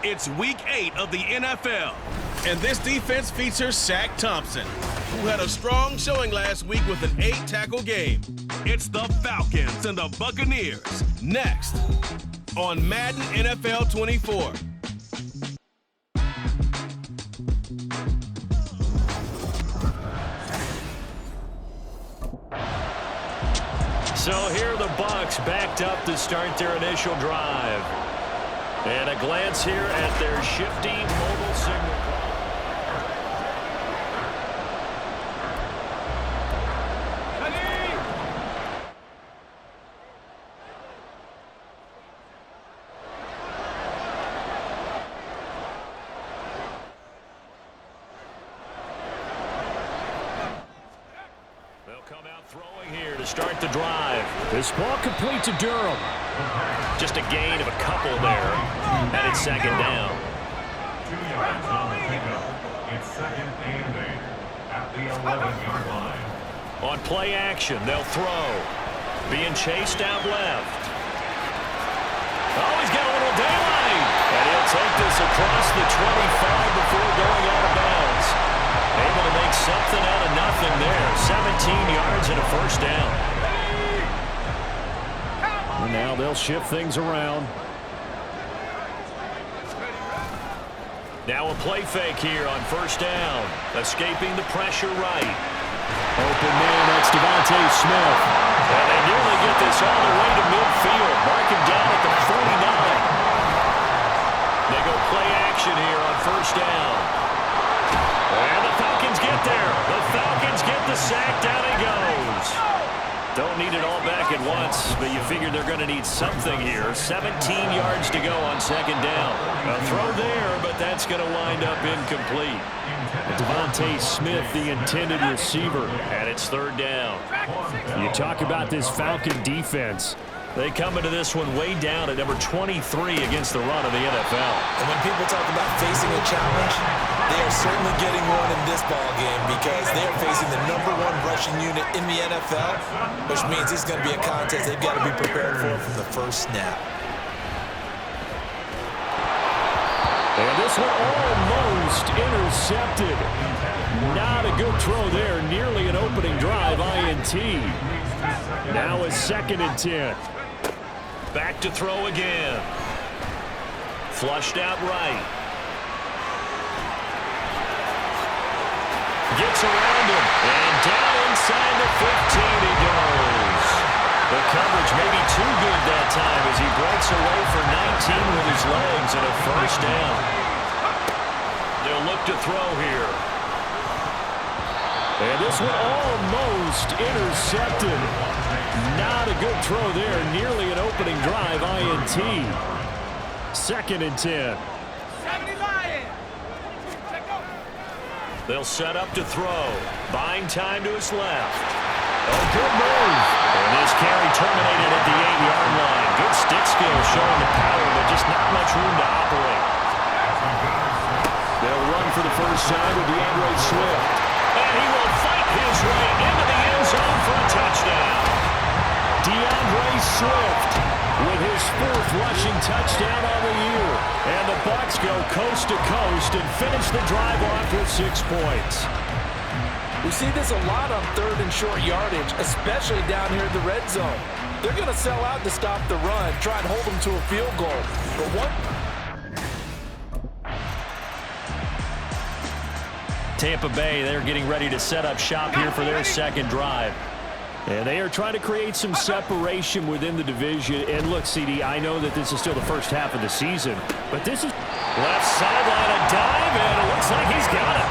It's Week 8 of the NFL, and this defense features Shaq Thompson, who had a strong showing last week with an 8-tackle game. It's the Falcons and the Buccaneers, next on Madden NFL 24. So here are the Bucs backed up to start their initial drive. And a glance here at their shifty mobile signal. They'll come out throwing here to start the drive. This ball complete to Durham. Just a gain of a couple there, and it's second down. 2 yards on the pickup. It's second and 8 at the 11-yard line. On play action, they'll throw. Being chased out left. Oh, he's got a little daylight. And he'll take this across the 25 before going out of bounds. Able to make something out of nothing there. 17 yards and a first down. And now they'll shift things around. Now a play fake here on first down. Escaping the pressure right. Open man, that's Devontae Smith. And they nearly get this all the way to midfield. Mark him down at the 49. They go play action here on first down. And the Falcons get there. The Falcons get the sack. Down he goes. Don't need it all back at once, but you figure they're going to need something here. 17 yards to go on second down. A throw there, but that's going to wind up incomplete. Devontae Smith, the intended receiver, and it's third down. You talk about this Falcon defense. They come into this one way down at number 23 against the run of the NFL. And when people talk about facing a challenge, they are certainly getting one in this ball game because they are facing the #1 rushing unit in the NFL, which means it's going to be a contest they've got to be prepared for from the first snap. And this one almost intercepted. Not a good throw there. Nearly an opening drive, INT. Now a 2nd and 10. Back to throw again. Flushed out right. Gets around him. And down inside the 15 he goes. The coverage may be too good that time as he breaks away for 19 with his legs and a first down. They'll look to throw here. And this one almost intercepted. Not a good throw there. Nearly an opening drive, INT. 2nd and 10. They'll set up to throw. Buying time to his left. Oh, good move. And this carry terminated at the 8-yard line. Good stick skill showing the power, but just not much room to operate. They'll run for the first time with DeAndre Swift. And he will fight his way into the end zone for a touchdown. DeAndre Swift with his 4th rushing touchdown on the year. And the Bucs go coast to coast and finish the drive off with 6 points. We see this a lot on 3rd and short yardage, especially down here in the red zone. They're going to sell out to stop the run, try and hold them to a field goal. But what? Tampa Bay, they're getting ready to set up shop here for their 2nd drive. And they are trying to create some separation within the division. And look, CD, I know that this is still the first half of the season, but this is left sideline, a dive, and it looks like he's got it.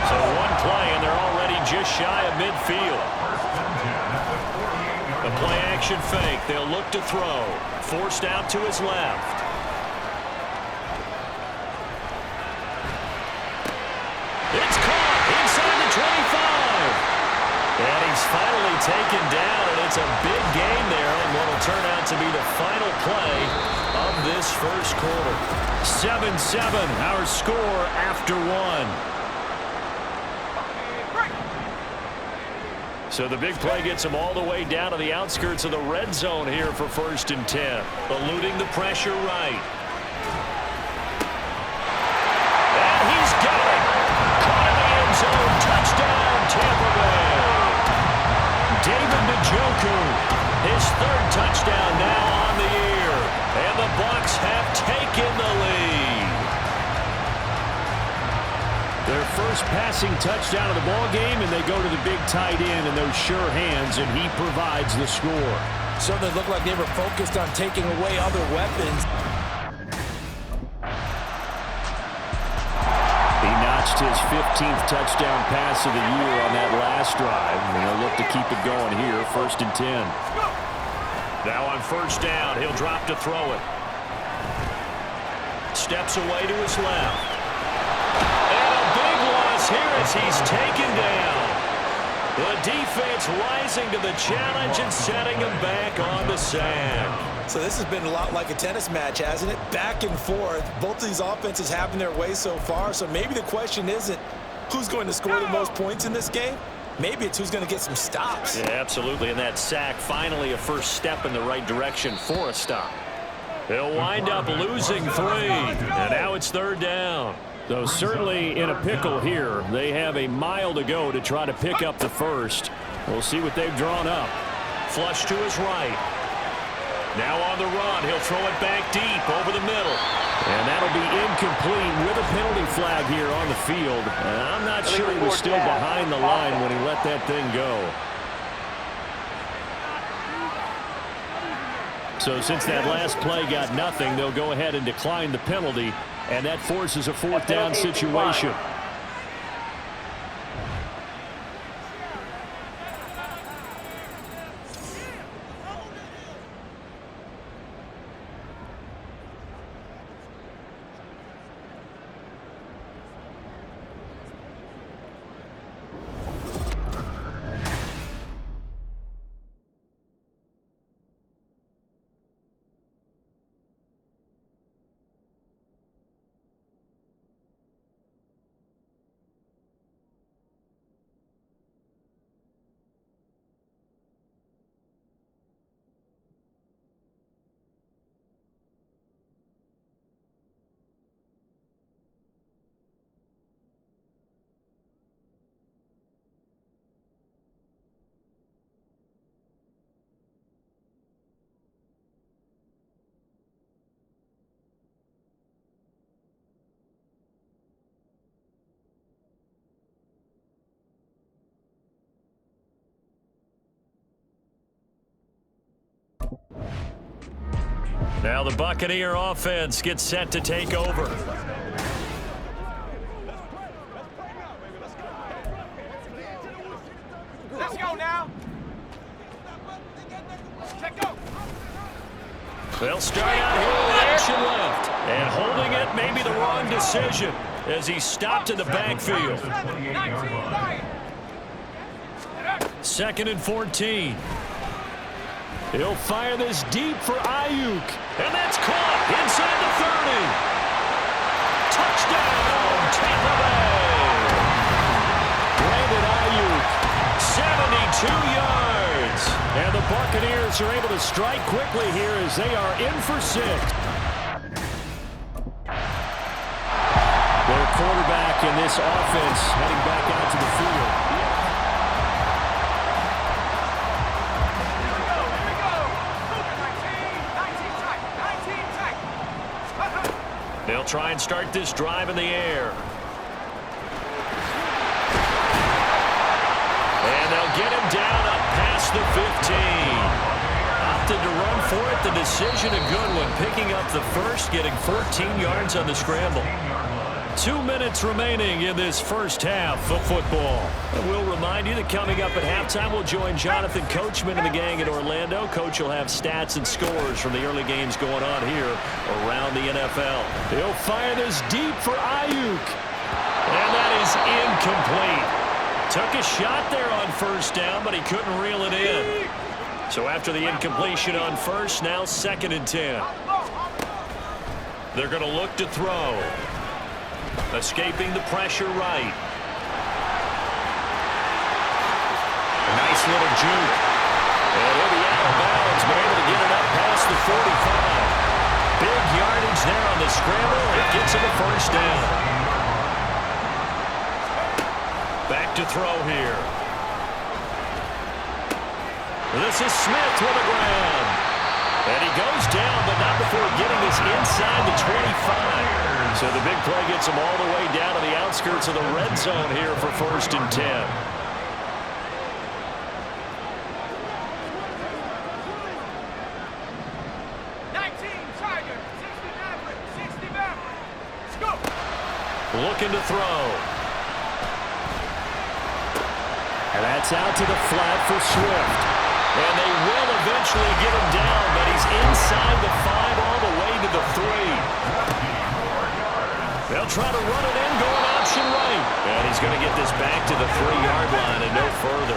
So one play, and they're already just shy of midfield. The play action fake. They'll look to throw. Forced out to his left. It's caught inside the 25. And he's finally taken down, and it's a big gain there on what will turn out to be the final play of this first quarter. 7-7, our score after 1. So the big play gets him all the way down to the outskirts of the red zone here for 1st and 10. Eluding the pressure right. touchdown now on the year. And the Bucs have taken the lead. Their first passing touchdown of the ball game, and they go to the big tight end in those sure hands, and he provides the score. Certainly looked like they were focused on taking away other weapons. He notched his 15th touchdown pass of the year on that last drive, and they'll look to keep it going here, 1st and 10. Now on 1st down, he'll drop to throw it. Steps away to his left. And a big loss here as he's taken down. The defense rising to the challenge and setting him back on the sack. So this has been a lot like a tennis match, hasn't it? Back and forth. Both of these offenses having their way so far. So maybe the question isn't who's going to score the most points in this game. Maybe it's who's going to get some stops. Yeah, absolutely. And that sack, finally a first step in the right direction for a stop. They'll wind up losing 3. And now it's 3rd down. So certainly in a pickle here. They have a mile to go to try to pick up the first. We'll see what they've drawn up. Flush to his right. Now on the run. He'll throw it back deep over the middle. And that'll be incomplete with a penalty flag here on the field. And I'm not sure he was still behind the line when he let that thing go. So since that last play got nothing, they'll go ahead and decline the penalty, and that forces a 4th down situation. Now the Buccaneer offense gets set to take over. Let's go now. Let's go. They'll start out here with action left. And holding it may be the wrong decision as he stopped in the backfield. 2nd and 14. He'll fire this deep for Ayuk. And that's caught inside the 30. Touchdown, Tampa Bay. Brandon Ayuk, 72 yards. And the Buccaneers are able to strike quickly here as they are in for 6. Their quarterback in this offense heading back out to the field. They'll try and start this drive in the air. And they'll get him down up past the 15. Opted to run for it. The decision a good one. Picking up the first, getting 14 yards on the scramble. 2 minutes remaining in this first half of football. And we'll remind you that coming up at halftime, we'll join Jonathan Coachman and the gang in Orlando. Coach will have stats and scores from the early games going on here around the NFL. He'll fire this deep for Ayuk. And that is incomplete. Took a shot there on 1st down, but he couldn't reel it in. So after the incompletion on 1st, now 2nd and 10. They're going to look to throw. Escaping the pressure right. A nice little juke. And he'll be out of bounds, but able to get it up past the 45. Big yardage there on the scramble. It gets him a 1st down. Back to throw here. This is Smith with the ground. And he goes down, but not before getting this inside the 25. So the big play gets him all the way down to the outskirts of the red zone here for 1st and 10. Looking to throw. And that's out to the flat for Swift. And they will eventually get him down, but he's inside the 5 all the way to the 3. They'll try to run it in, going option right. And he's going to get this back to the 3-yard line and no further.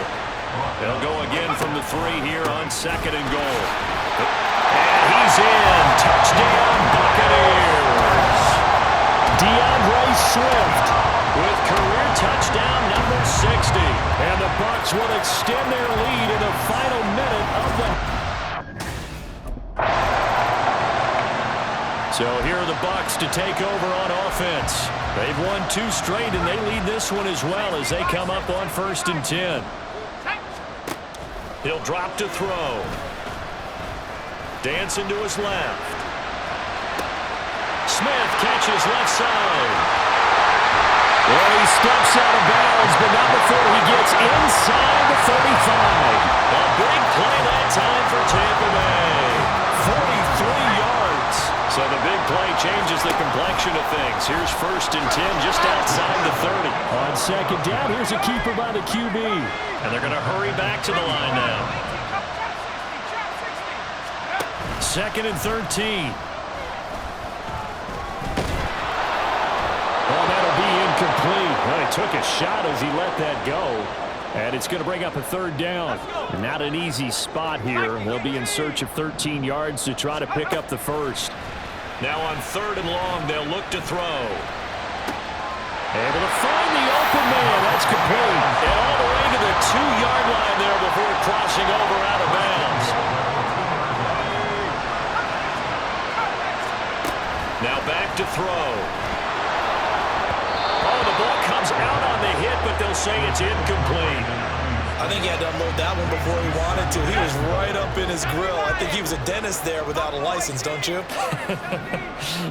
They'll go again from the 3 here on 2nd and goal. And he's in. Touchdown, Buccaneers. DeAndre Swift with career touchdown number 60. And the Bucs will extend their lead in the final minute of the... So here are the Bucs to take over on offense. They've won 2 straight, and they lead this one as well as they come up on 1st and 10. He'll drop to throw. Dancing to his left. Smith catches left side. Well, he steps out of bounds, but not before he gets inside the 35. A big play that time for Tampa Bay. 43 yards. So the big play changes the complexion of things. Here's 1st and 10 just outside the 30. On 2nd down, here's a keeper by the QB. And they're going to hurry back to the line now. 2nd and 13. Oh, that'll be incomplete. Well, he took a shot as he let that go. And it's going to bring up a 3rd down. Not an easy spot here. They'll be in search of 13 yards to try to pick up the 1st. Now on 3rd and long, they'll look to throw. Able to find the open man. That's complete. And all the way to the 2-yard line there before crossing over out of bounds. Now back to throw. Oh, the ball comes out on the hit, but they'll say it's incomplete. I think he had to unload that one before he wanted to. He was right up in his grill. I think he was a dentist there without a license, don't you?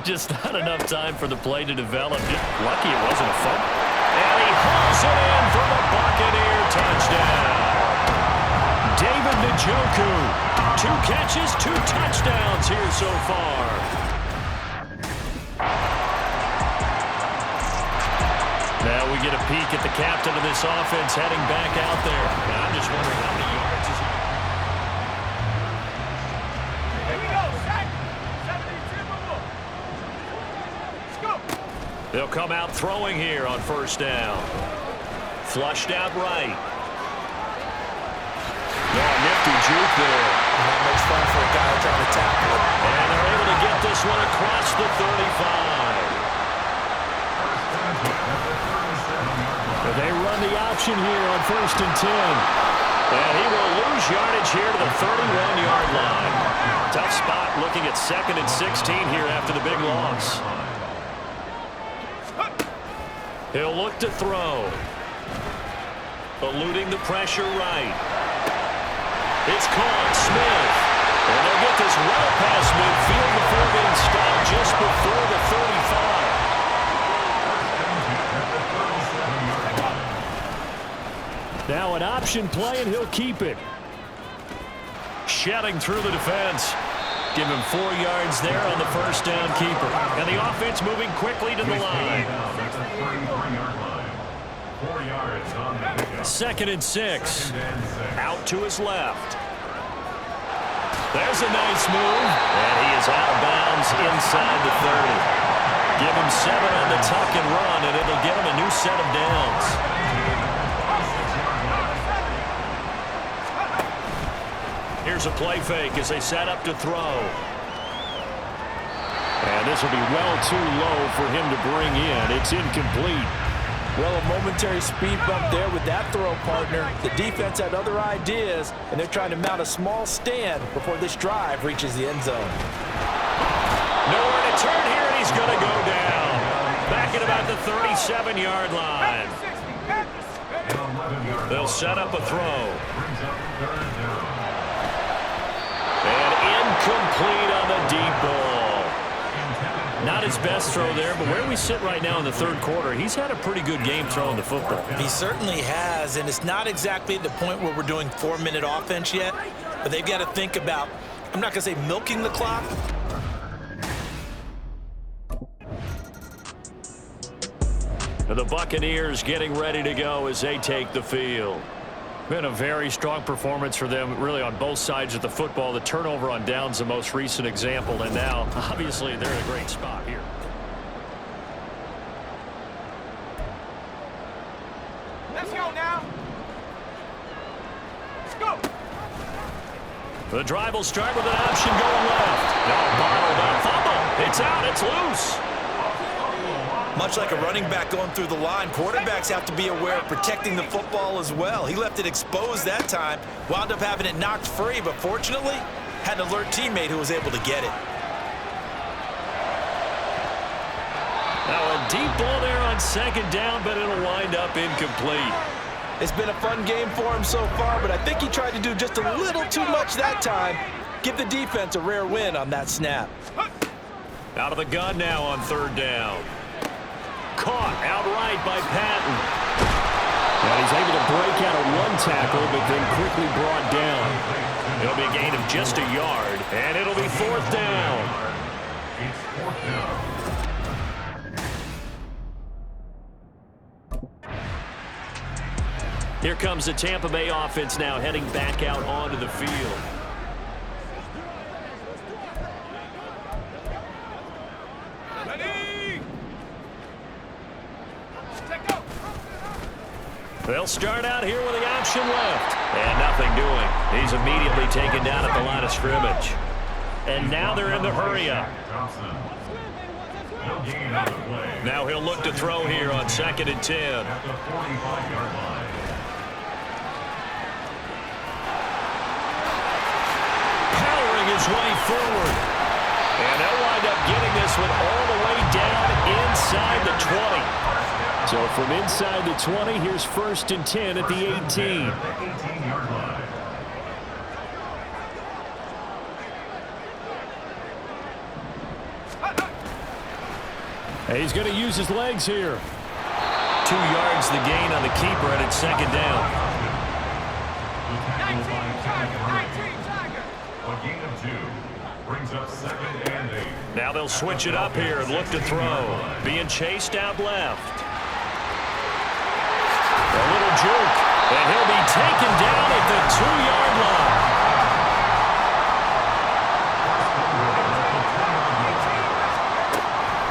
Just not enough time for the play to develop. Lucky it wasn't a fumble. And he hauls it in for the Buccaneer touchdown. David Njoku. 2 catches, 2 touchdowns here so far. Now we get a peek at the captain of this offense heading back out there. I'm just wondering how many yards is he... Here we go, Zach. 72. Let's go. They'll come out throwing here on 1st down. Flushed out right. Oh, nifty juke there. Not much fun for a guy trying to tackle it. And they're able to get this one across the 35. They run the option here on 1st and 10. And he will lose yardage here to the 31-yard line. Tough spot looking at 2nd and 16 here after the big loss. He'll look to throw. Eluding the pressure right. It's caught. Smith. And they'll get this well past midfield before being stopped just before the 35. Now an option play, and he'll keep it. Shedding through the defense. Give him 4 yards there on the 1st down keeper. And the offense moving quickly to the line. 2nd and 6. Out to his left. There's a nice move. And he is out of bounds inside the 30. Give him 7 on the tuck and run, and it'll get him a new set of downs. Here's a play fake as they set up to throw. And this will be well too low for him to bring in. It's incomplete. Well, a momentary speed bump there with that throw, partner. The defense had other ideas, and they're trying to mount a small stand before this drive reaches the end zone. Nowhere to turn here, and he's going to go down. Back at about the 37-yard line. They'll set up a throw. And Incomplete on the deep ball. Not his best throw there, but where we sit right now in the third quarter, he's had a pretty good game throwing the football. He certainly has, and it's not exactly at the point where we're doing 4-minute offense yet, but they've got to think about, I'm not going to say milking the clock. The Buccaneers getting ready to go as they take the field. Been a very strong performance for them, really, on both sides of the football. The turnover on downs, the most recent example, and now, obviously, they're in a great spot here. Let's go now. Let's go. The drive will start with an option going left. Now bottled up. Fumble. It's out. It's loose. Much like a running back going through the line, quarterbacks have to be aware of protecting the football as well. He left it exposed that time, wound up having it knocked free, but fortunately, had an alert teammate who was able to get it. Now a deep ball there on second down, but it'll wind up incomplete. It's been a fun game for him so far, but I think he tried to do just a little too much that time. Give the defense a rare win on that snap. Out of the gun now on third down. Caught outright by Patton. And he's able to break out of one tackle, but then quickly brought down. It'll be a gain of just a yard, and it'll be fourth down. It's fourth down. Here comes the Tampa Bay offense now heading back out onto the field. They'll start out here with the option left. And nothing doing. He's immediately taken down at the line of scrimmage. And now they're in the hurry-up. Now he'll look to throw here on 2nd and 10. At the 45-yard line. Powering his way forward. And they'll wind up getting this one all the way down inside the 20. So from inside the 20, here's 1st and 10 at the 18. 18-yard line. He's going to use his legs here. 2 yards the gain on the keeper, and it's 2nd down. 19 Tiger. A gain of 2 brings up 2nd and 8. Now they'll switch it up here and look to throw. Being chased out left. A little juke, and he'll be taken down at the 2-yard line.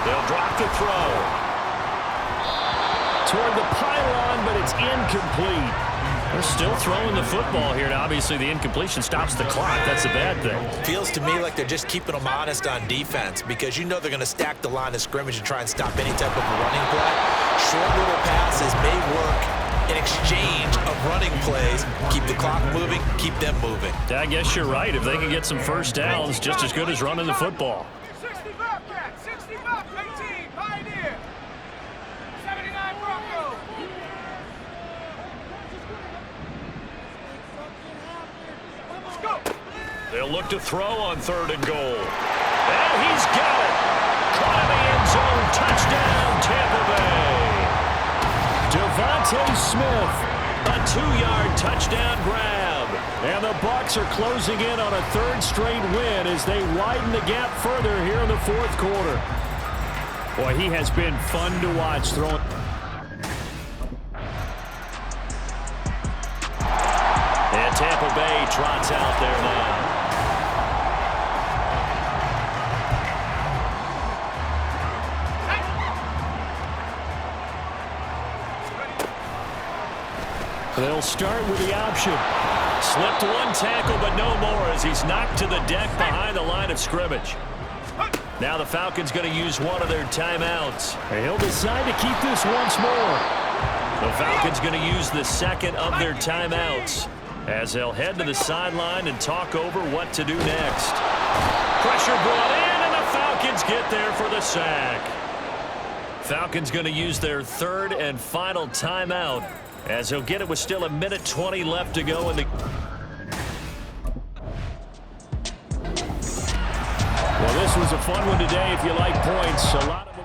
They'll drop the throw. Toward the pylon, but it's incomplete. They're still throwing the football here, and obviously the incompletion stops the clock. That's a bad thing. Feels to me like they're just keeping them honest on defense because you know they're going to stack the line of scrimmage and try and stop any type of running play. Short little passes may work in exchange of running plays. Keep the clock moving, keep them moving. I guess you're right. If they can get some first downs, just as good as running the football. 60 Bobcat, 60 Bob, 18 Pioneer, 79 Bronco. Let's go. They'll look to throw on 3rd and goal. And he's got it. Caught in the end zone. Touchdown, Tampa Bay. Devontae Smith, a 2-yard touchdown grab. And the Bucs are closing in on a 3rd straight win as they widen the gap further here in the 4th quarter. Boy, he has been fun to watch throwing. And Tampa Bay trots out there now. They'll start with the option. Slipped one tackle, but no more as he's knocked to the deck behind the line of scrimmage. Now the Falcons going to use one of their timeouts. He'll decide to keep this once more. The Falcons going to use the 2nd of their timeouts as they'll head to the sideline and talk over what to do next. Pressure brought in, and the Falcons get there for the sack. Falcons going to use their 3rd and final timeout as he'll get it with still 1:20 left to go in the. was a fun one today if you like points. A lot of